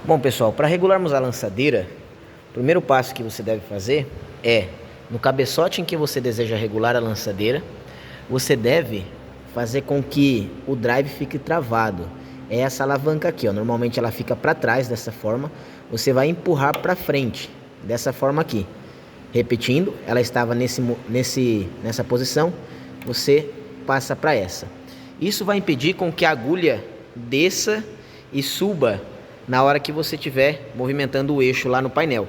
Bom, pessoal, para regularmos a lançadeira, o primeiro passo que você deve fazer é, no cabeçote em que você deseja regular a lançadeira, você deve fazer com que o drive fique travado. É essa alavanca aqui, ó. Normalmente ela fica para trás dessa forma. Você vai empurrar para frente dessa forma aqui. Repetindo, ela estava nessa posição, você passa para essa. Isso vai impedir com que a agulha desça e suba na hora que você estiver movimentando o eixo lá no painel,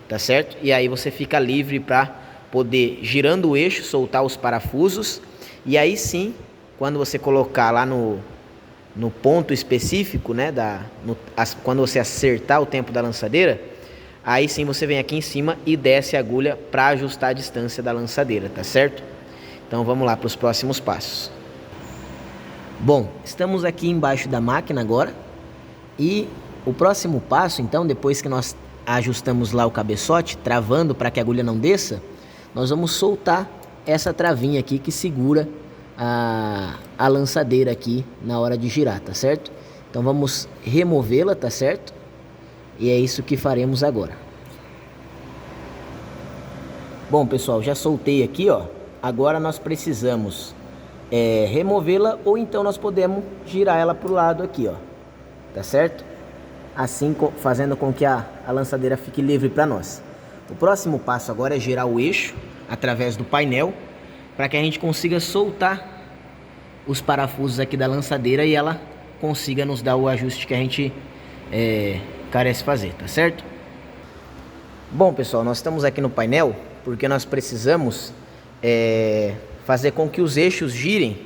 tá certo? E aí você fica livre para poder, girando o eixo, soltar os parafusos. E aí sim, quando você colocar lá no ponto específico, né, quando você acertar o tempo da lançadeira, aí sim você vem aqui em cima e desce a agulha para ajustar a distância da lançadeira, tá certo? Então vamos lá para os próximos passos. Bom, estamos aqui embaixo da máquina agora. E o próximo passo, então, depois que nós ajustamos lá o cabeçote, travando para que a agulha não desça, nós vamos soltar essa travinha aqui que segura a lançadeira aqui na hora de girar, tá certo? Então vamos removê-la, tá certo? E é isso que faremos agora. Bom, pessoal, já soltei aqui, ó. Agora nós precisamos removê-la, ou então nós podemos girar ela para o lado aqui, ó. Tá certo? Assim fazendo com que a lançadeira fique livre para nós. O próximo passo agora é girar o eixo através do painel, para que a gente consiga soltar os parafusos aqui da lançadeira e ela consiga nos dar o ajuste que a gente carece fazer, tá certo? Bom, pessoal, nós estamos aqui no painel porque nós precisamos fazer com que os eixos girem,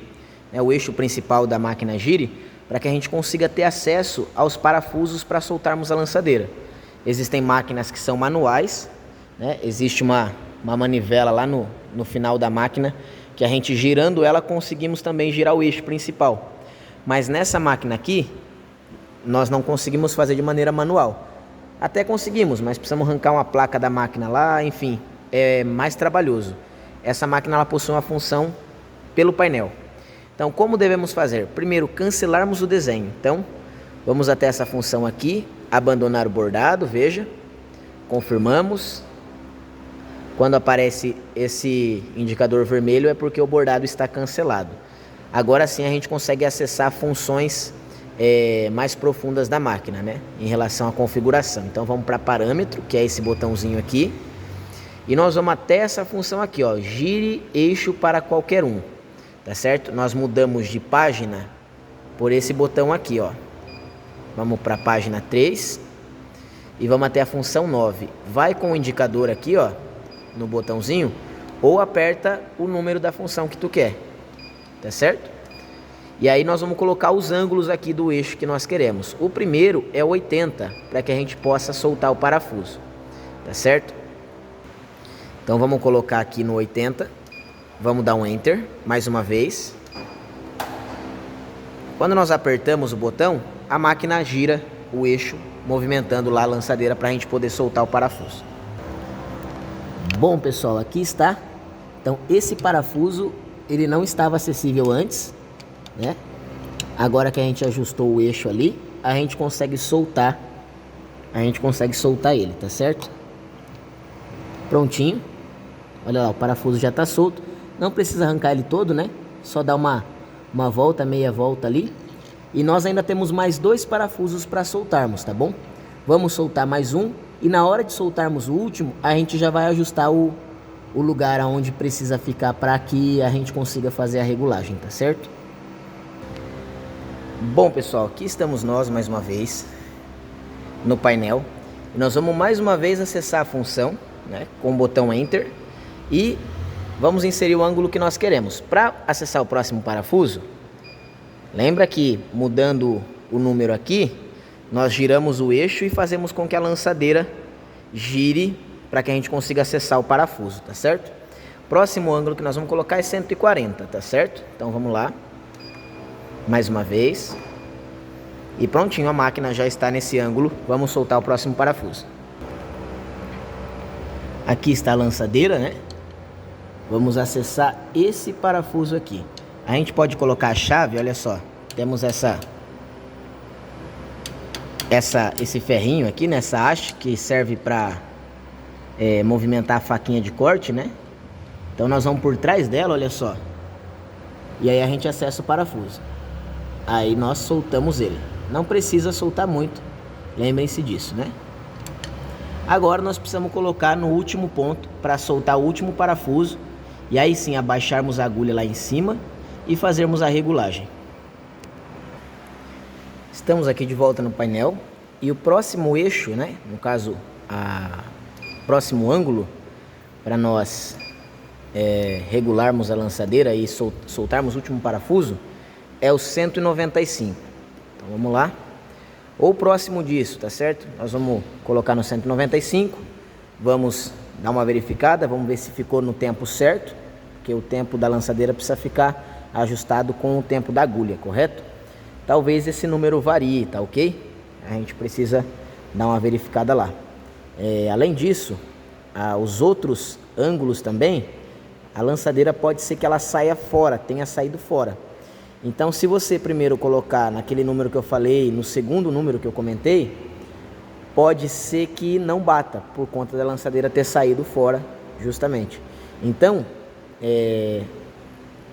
né, o eixo principal da máquina gire, para que a gente consiga ter acesso aos parafusos para soltarmos a lançadeira. Existem máquinas que são manuais, né? Existe uma manivela lá no final da máquina, que a gente girando ela conseguimos também girar o eixo principal. Mas nessa máquina aqui, nós não conseguimos fazer de maneira manual. Até conseguimos, mas precisamos arrancar uma placa da máquina lá, enfim, é mais trabalhoso. Essa máquina ela possui uma função pelo painel. Então, como devemos fazer? Primeiro, cancelarmos o desenho. Então, vamos até essa função aqui, abandonar o bordado, veja. Confirmamos. Quando aparece esse indicador vermelho é porque o bordado está cancelado. Agora sim a gente consegue acessar funções mais profundas da máquina, né? Em relação à configuração. Então, vamos para parâmetro, que é esse botãozinho aqui. E nós vamos até essa função aqui, ó, gire eixo para qualquer um. Tá certo? Nós mudamos de página por esse botão aqui, ó. Vamos para a página 3 e vamos até a função 9. Vai com o indicador aqui, ó, no botãozinho, ou aperta o número da função que tu quer. Tá certo? E aí nós vamos colocar os ângulos aqui do eixo que nós queremos. O primeiro é 80, para que a gente possa soltar o parafuso. Tá certo? Então vamos colocar aqui no 80. Vamos dar um Enter, mais uma vez. Quando nós apertamos o botão, a máquina gira o eixo, movimentando lá a lançadeira para a gente poder soltar o parafuso. Bom, pessoal, aqui está. Então, esse parafuso, ele não estava acessível antes, né? Agora que a gente ajustou o eixo ali, a gente consegue soltar. Ele, tá certo? Prontinho. Olha lá, o parafuso já está solto. Não precisa arrancar ele todo, né? Só dar uma volta, meia volta ali. E nós ainda temos mais 2 parafusos para soltarmos, tá bom? Vamos soltar mais um. E na hora de soltarmos o último, a gente já vai ajustar o lugar aonde precisa ficar para que a gente consiga fazer a regulagem, tá certo? Bom, pessoal, aqui estamos nós mais uma vez no painel. E nós vamos mais uma vez acessar a função, né? Com o botão Enter. E vamos inserir o ângulo que nós queremos. Para acessar o próximo parafuso, lembra que mudando o número aqui, nós giramos o eixo e fazemos com que a lançadeira gire para que a gente consiga acessar o parafuso, tá certo? Próximo ângulo que nós vamos colocar é 140, tá certo? Então vamos lá. Mais uma vez. E prontinho, a máquina já está nesse ângulo. Vamos soltar o próximo parafuso. Aqui está a lançadeira, né? Vamos acessar esse parafuso aqui. A gente pode colocar a chave, olha só. Temos essa esse ferrinho aqui, nessa haste, que serve para movimentar a faquinha de corte, né? Então nós vamos por trás dela, olha só. E aí a gente acessa o parafuso. Aí nós soltamos ele. Não precisa soltar muito, lembrem-se disso, né? Agora nós precisamos colocar no último ponto para soltar o último parafuso. E aí sim abaixarmos a agulha lá em cima e fazermos a regulagem. Estamos aqui de volta no painel. E o próximo eixo, né? No caso, próximo ângulo para nós regularmos a lançadeira e soltarmos o último parafuso é o 195. Então vamos lá. Ou próximo disso, tá certo? Nós vamos colocar no 195. Vamos dar uma verificada, vamos ver se ficou no tempo certo, porque o tempo da lançadeira precisa ficar ajustado com o tempo da agulha, correto? Talvez esse número varie, tá ok? A gente precisa dar uma verificada lá. Além disso, os outros ângulos também, a lançadeira pode ser que ela saia fora, tenha saído fora. Então, se você primeiro colocar naquele número que eu falei, no segundo número que eu comentei, pode ser que não bata, por conta da lançadeira ter saído fora, justamente. Então,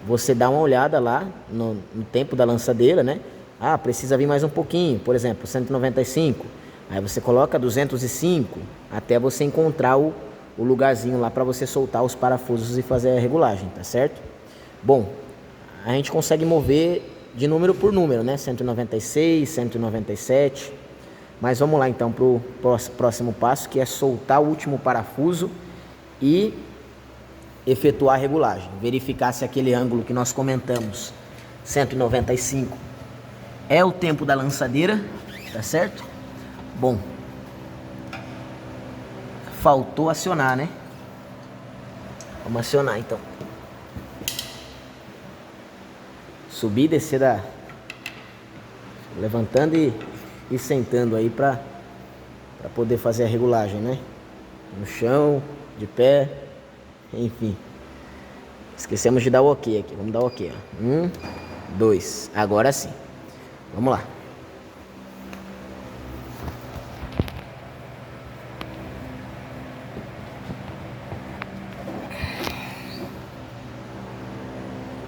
você dá uma olhada lá no tempo da lançadeira, né? Precisa vir mais um pouquinho, por exemplo, 195. Aí você coloca 205, até você encontrar o lugarzinho lá para você soltar os parafusos e fazer a regulagem, tá certo? Bom, a gente consegue mover de número por número, né? 196, 197. Mas vamos lá então para o próximo passo, que é soltar o último parafuso e efetuar a regulagem. Verificar se aquele ângulo que nós comentamos, 195, é o tempo da lançadeira, tá certo? Bom, faltou acionar, né? Vamos acionar então. Subir e descer levantando e sentando aí para poder fazer a regulagem, né? No chão, de pé, enfim. Esquecemos de dar o ok aqui. Vamos dar o ok, ó. 1, 2. Agora sim. Vamos lá.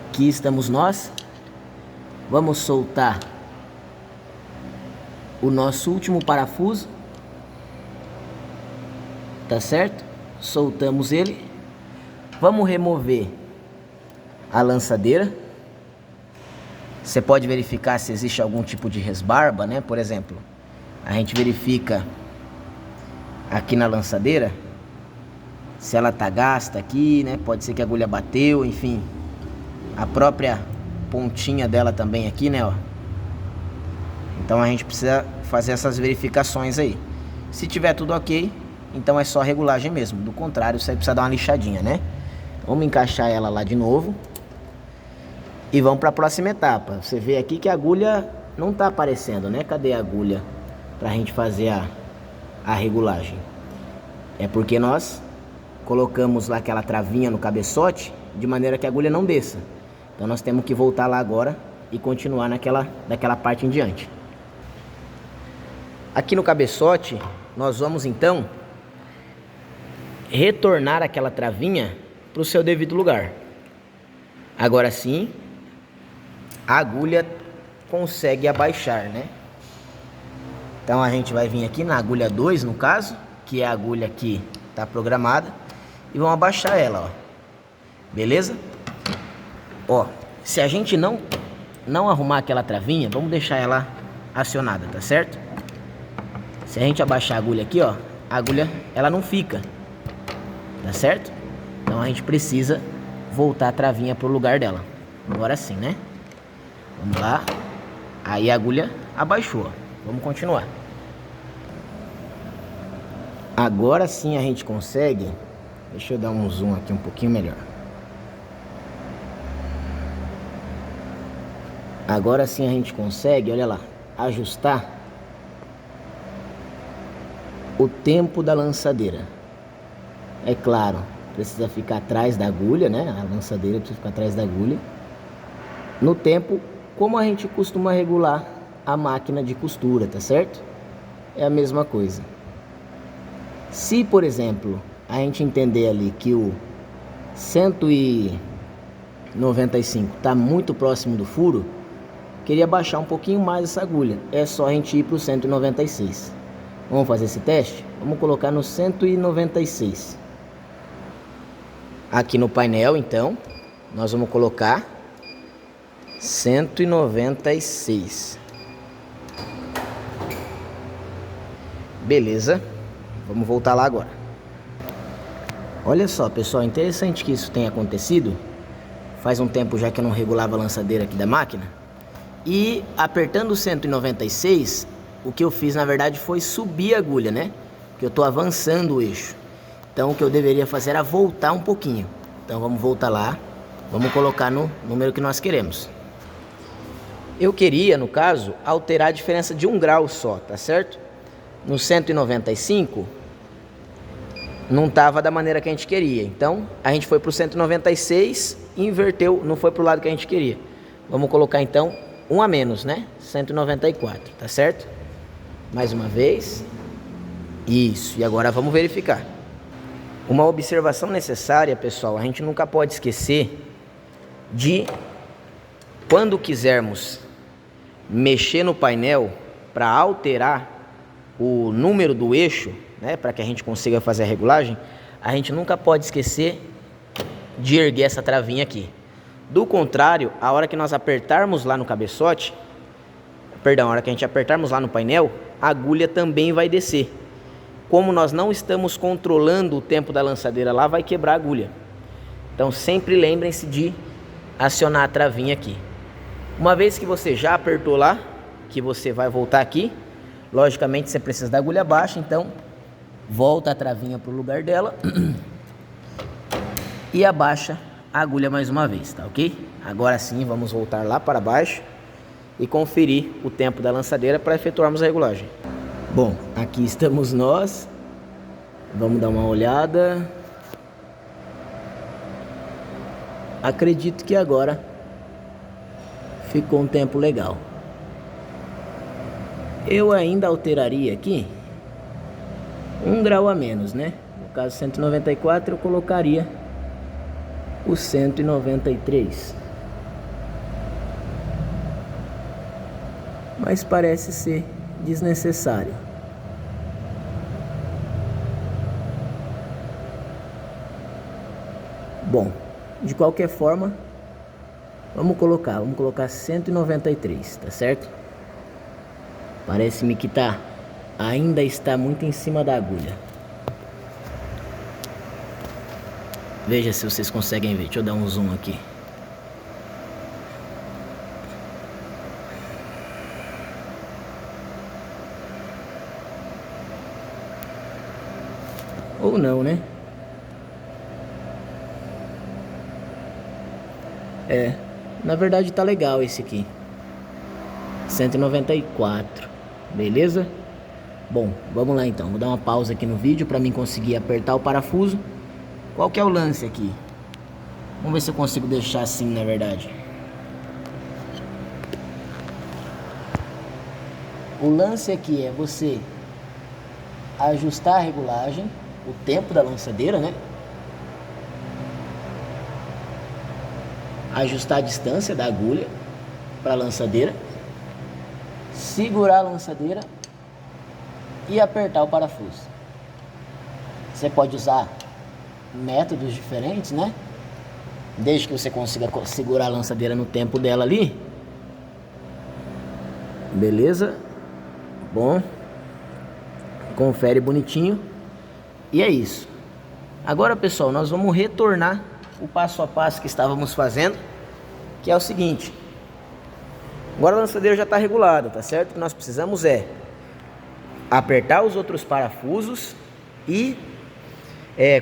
Aqui estamos nós. Vamos soltar o nosso último parafuso. Tá certo? Soltamos ele. Vamos remover a lançadeira. Você pode verificar se existe algum tipo de resbarba, né? Por exemplo, a gente verifica aqui na lançadeira se ela tá gasta aqui, né? Pode ser que a agulha bateu, enfim. A própria pontinha dela também aqui, né? Ó. Então a gente precisa fazer essas verificações aí. Se tiver tudo ok, então é só regulagem mesmo. Do contrário, você precisa dar uma lixadinha, né? Vamos encaixar ela lá de novo. E vamos para a próxima etapa. Você vê aqui que a agulha não está aparecendo, né? Cadê a agulha para a gente fazer a regulagem? É porque nós colocamos lá aquela travinha no cabeçote de maneira que a agulha não desça. Então nós temos que voltar lá agora e continuar daquela parte em diante. Aqui no cabeçote, nós vamos então retornar aquela travinha para o seu devido lugar. Agora sim, a agulha consegue abaixar, né? Então a gente vai vir aqui na agulha 2, no caso, que é a agulha que está programada, e vamos abaixar ela, ó. Beleza? Ó, se a gente não arrumar aquela travinha, vamos deixar ela acionada, tá certo? Se a gente abaixar a agulha aqui, ó, a agulha ela não fica, tá certo? Então a gente precisa voltar a travinha pro lugar dela. Agora sim, né? Vamos lá. Aí a agulha abaixou. Vamos continuar. Agora sim a gente consegue. Deixa eu dar um zoom aqui um pouquinho melhor. Agora sim a gente consegue, olha lá, ajustar o tempo da lançadeira. É claro, precisa ficar atrás da agulha, né? A lançadeira precisa ficar atrás da agulha. No tempo, como a gente costuma regular a máquina de costura, tá certo? é a mesma coisa. Se, por exemplo, a gente entender ali que o 195 está muito próximo do furo, queria baixar um pouquinho mais essa agulha. É só a gente ir para o 196. Vamos fazer esse teste? Vamos colocar no 196. Aqui no painel, então, nós vamos colocar 196. Beleza. Vamos voltar lá agora. Olha só, pessoal, interessante que isso tenha acontecido. Faz um tempo já que eu não regulava a lançadeira aqui da máquina. E apertando o 196, o que eu fiz na verdade foi subir a agulha, né? Porque eu tô avançando o eixo. Então o que eu deveria fazer era voltar um pouquinho. Então vamos voltar lá. Vamos colocar no número que nós queremos. Eu queria, no caso, alterar a diferença de 1 grau só, tá certo? No 195 não estava da maneira que a gente queria. Então a gente foi para o 196 e inverteu, não foi para o lado que a gente queria. Vamos colocar então um a menos, né? 194, tá certo? Mais uma vez. Isso, e agora vamos verificar. Uma observação necessária, pessoal, a gente nunca pode esquecer de, quando quisermos mexer no painel para alterar o número do eixo, né, para que a gente consiga fazer a regulagem, a gente nunca pode esquecer de erguer essa travinha aqui. Do contrário, a hora que nós apertarmos lá no cabeçote, a hora que a gente apertarmos lá no painel, a agulha também vai descer. Como nós não estamos controlando o tempo da lançadeira lá, vai quebrar a agulha. Então sempre lembrem-se de acionar a travinha aqui. Uma vez que você já apertou lá, que você vai voltar aqui, logicamente você precisa da agulha baixa, então volta a travinha para o lugar dela e abaixa a agulha mais uma vez, tá ok? Agora sim vamos voltar lá para baixo e conferir o tempo da lançadeira para efetuarmos a regulagem. Bom, aqui estamos nós. Vamos dar uma olhada. Acredito que agora ficou um tempo legal. Eu ainda alteraria aqui 1 grau a menos, né? No caso 194 eu colocaria o 193. Mas parece ser desnecessário. Bom, de qualquer forma, vamos colocar 193, tá certo? Parece-me que ainda está muito em cima da agulha. Veja se vocês conseguem ver. Deixa eu dar um zoom aqui. Ou não, né? Na verdade tá legal esse aqui. 194. Beleza? Bom, vamos lá então. Vou dar uma pausa aqui no vídeo para mim conseguir apertar o parafuso. Qual que é o lance aqui? Vamos ver se eu consigo deixar assim, na verdade. O lance aqui é você ajustar a regulagem, o tempo da lançadeira, né? Ajustar a distância da agulha para a lançadeira, segurar a lançadeira e apertar o parafuso. Você pode usar métodos diferentes, né? Desde que você consiga segurar a lançadeira no tempo dela ali. Beleza? Bom. Confere bonitinho. E é isso. Agora, pessoal, nós vamos retornar o passo a passo que estávamos fazendo, que é o seguinte. Agora a lançadeira já está regulada, tá certo? O que nós precisamos é apertar os outros parafusos e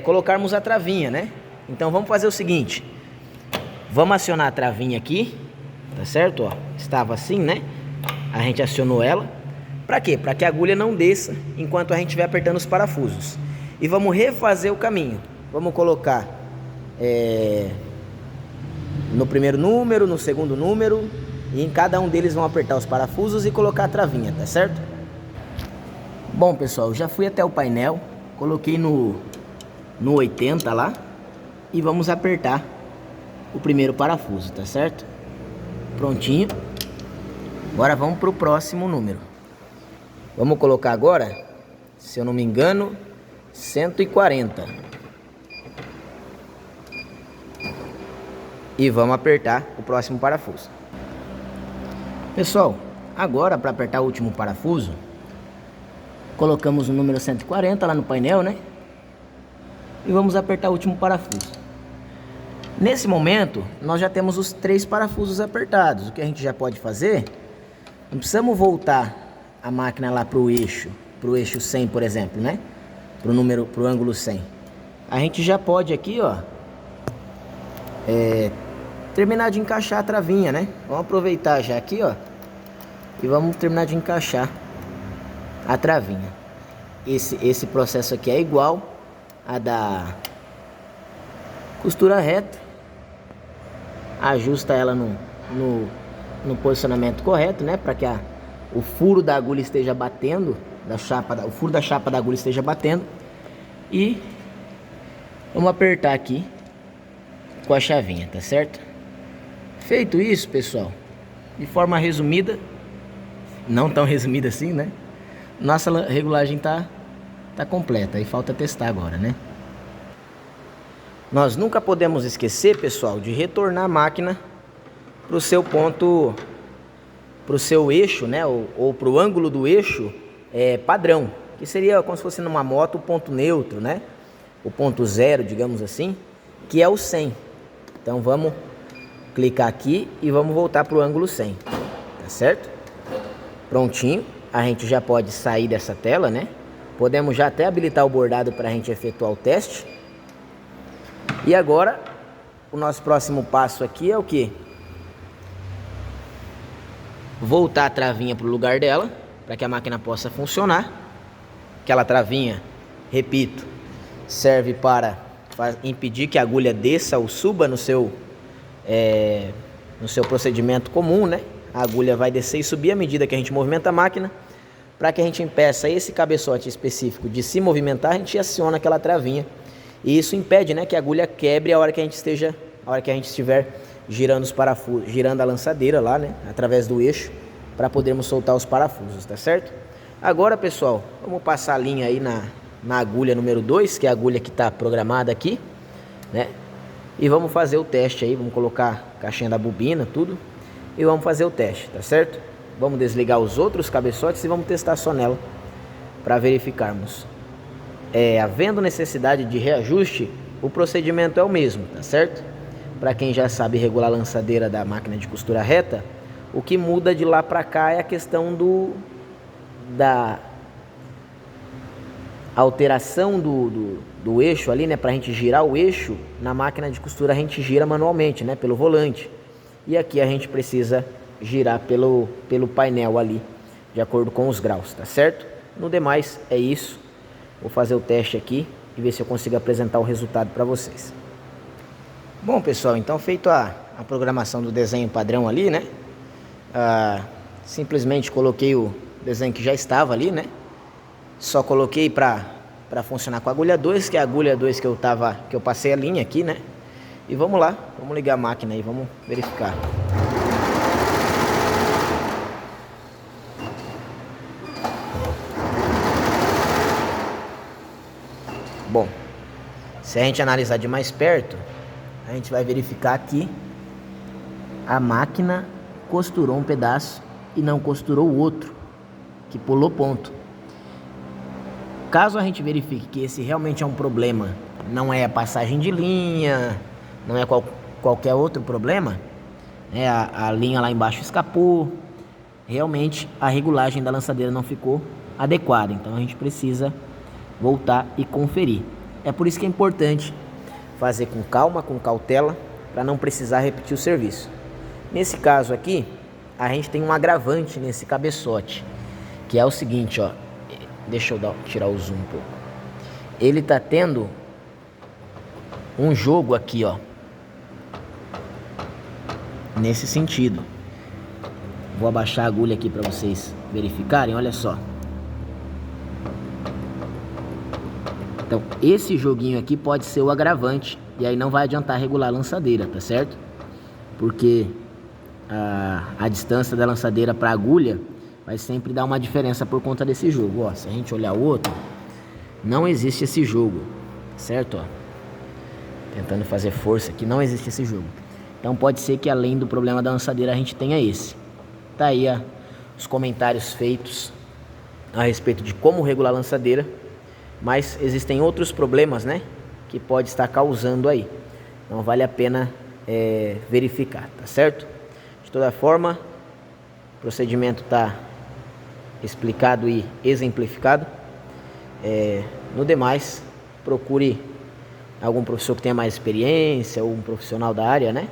colocarmos a travinha, né? Então vamos fazer o seguinte. Vamos acionar a travinha aqui, tá certo? Ó, estava assim, né? A gente acionou ela. Para quê? Para que a agulha não desça enquanto a gente estiver apertando os parafusos. E vamos refazer o caminho. Vamos colocar no primeiro número, no segundo número, e em cada um deles vão apertar os parafusos e colocar a travinha, tá certo? Bom, pessoal, já fui até o painel, coloquei no 80 lá e vamos apertar o primeiro parafuso, tá certo? Prontinho. Agora vamos para o próximo número. Vamos colocar agora, se eu não me engano, 140. E vamos apertar o próximo parafuso. Pessoal, agora para apertar o último parafuso, colocamos o número 140 lá no painel, né? E vamos apertar o último parafuso. Nesse momento, nós já temos os 3 parafusos apertados. O que a gente já pode fazer, não precisamos voltar a máquina lá para o eixo 100, por exemplo, né? Para o ângulo 100. A gente já pode aqui, ó, terminar de encaixar a travinha, né? Vamos aproveitar já aqui, ó, e vamos terminar de encaixar a travinha. Esse processo aqui é igual a da costura reta. Ajusta ela no posicionamento correto, né? Para que o furo da agulha esteja batendo, o furo da chapa da agulha esteja batendo. E vamos apertar aqui com a chavinha, tá certo? Feito isso, pessoal, de forma resumida, não tão resumida assim, né? Nossa regulagem tá completa, aí falta testar agora, né? Nós nunca podemos esquecer, pessoal, de retornar a máquina para o seu ponto, para o seu eixo, né? Ou para o ângulo do eixo padrão, que seria como se fosse numa moto o ponto neutro, né? O ponto zero, digamos assim, que é o 100. Então vamos clicar aqui e vamos voltar para o ângulo 100, tá certo? Prontinho, a gente já pode sair dessa tela, né? Podemos já até habilitar o bordado para a gente efetuar o teste. E agora, o nosso próximo passo aqui é o que? Voltar a travinha para o lugar dela, para que a máquina possa funcionar. Aquela travinha, repito, serve para impedir que a agulha desça ou suba no seu procedimento comum, né? A agulha vai descer e subir à medida que a gente movimenta a máquina. Para que a gente impeça esse cabeçote específico de se movimentar, a gente aciona aquela travinha. E isso impede, né, que a agulha quebre a hora que a gente estiver girando os parafusos, girando a lançadeira lá, né, através do eixo, para podermos soltar os parafusos, tá certo? Agora, pessoal, vamos passar a linha aí na agulha número 2, que é a agulha que está programada aqui, né? E vamos fazer o teste aí, vamos colocar a caixinha da bobina, tudo, e vamos fazer o teste, tá certo? Vamos desligar os outros cabeçotes e vamos testar só nela, para verificarmos. Havendo necessidade de reajuste, o procedimento é o mesmo, tá certo? Para quem já sabe regular a lançadeira da máquina de costura reta, o que muda de lá para cá é a questão da alteração do eixo ali, né? Para a gente girar o eixo, na máquina de costura a gente gira manualmente, né? Pelo volante. E aqui a gente precisa girar pelo painel ali, de acordo com os graus, tá certo? No demais é isso. Vou fazer o teste aqui e ver se eu consigo apresentar o resultado para vocês. Bom, pessoal, então feito a programação do desenho padrão ali, né? Simplesmente coloquei o desenho que já estava ali, né? Só coloquei para funcionar com a agulha 2, que é a agulha 2 que eu passei a linha aqui, né? E vamos lá, vamos ligar a máquina aí, vamos verificar. Bom, se a gente analisar de mais perto, a gente vai verificar que a máquina costurou um pedaço e não costurou o outro, que pulou ponto. Caso a gente verifique que esse realmente é um problema, não é a passagem de linha, não é qualquer outro problema, né? A linha lá embaixo escapou, realmente a regulagem da lançadeira não ficou adequada, então a gente precisa voltar e conferir. É por isso que é importante fazer com calma, com cautela, para não precisar repetir o serviço. Nesse caso aqui, a gente tem um agravante nesse cabeçote, que é o seguinte, ó. Deixa eu tirar o zoom um pouco. Ele tá tendo um jogo aqui, ó, nesse sentido. Vou abaixar a agulha aqui para vocês verificarem, olha só. Então, esse joguinho aqui pode ser o agravante, e aí não vai adiantar regular a lançadeira, tá certo? Porque a distância da lançadeira para a agulha vai sempre dar uma diferença por conta desse jogo. Ó, se a gente olhar o outro, não existe esse jogo, certo? Ó, tentando fazer força aqui, não existe esse jogo. Então pode ser que além do problema da lançadeira a gente tenha esse. Tá aí os comentários feitos a respeito de como regular a lançadeira, mas existem outros problemas, né, que pode estar causando aí. Então vale a pena verificar, tá certo? De toda forma, o procedimento está explicado e exemplificado. No demais, procure algum professor que tenha mais experiência ou um profissional da área, né,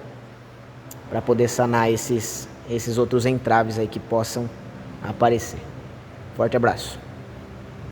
para poder sanar esses outros entraves aí que possam aparecer. Forte abraço.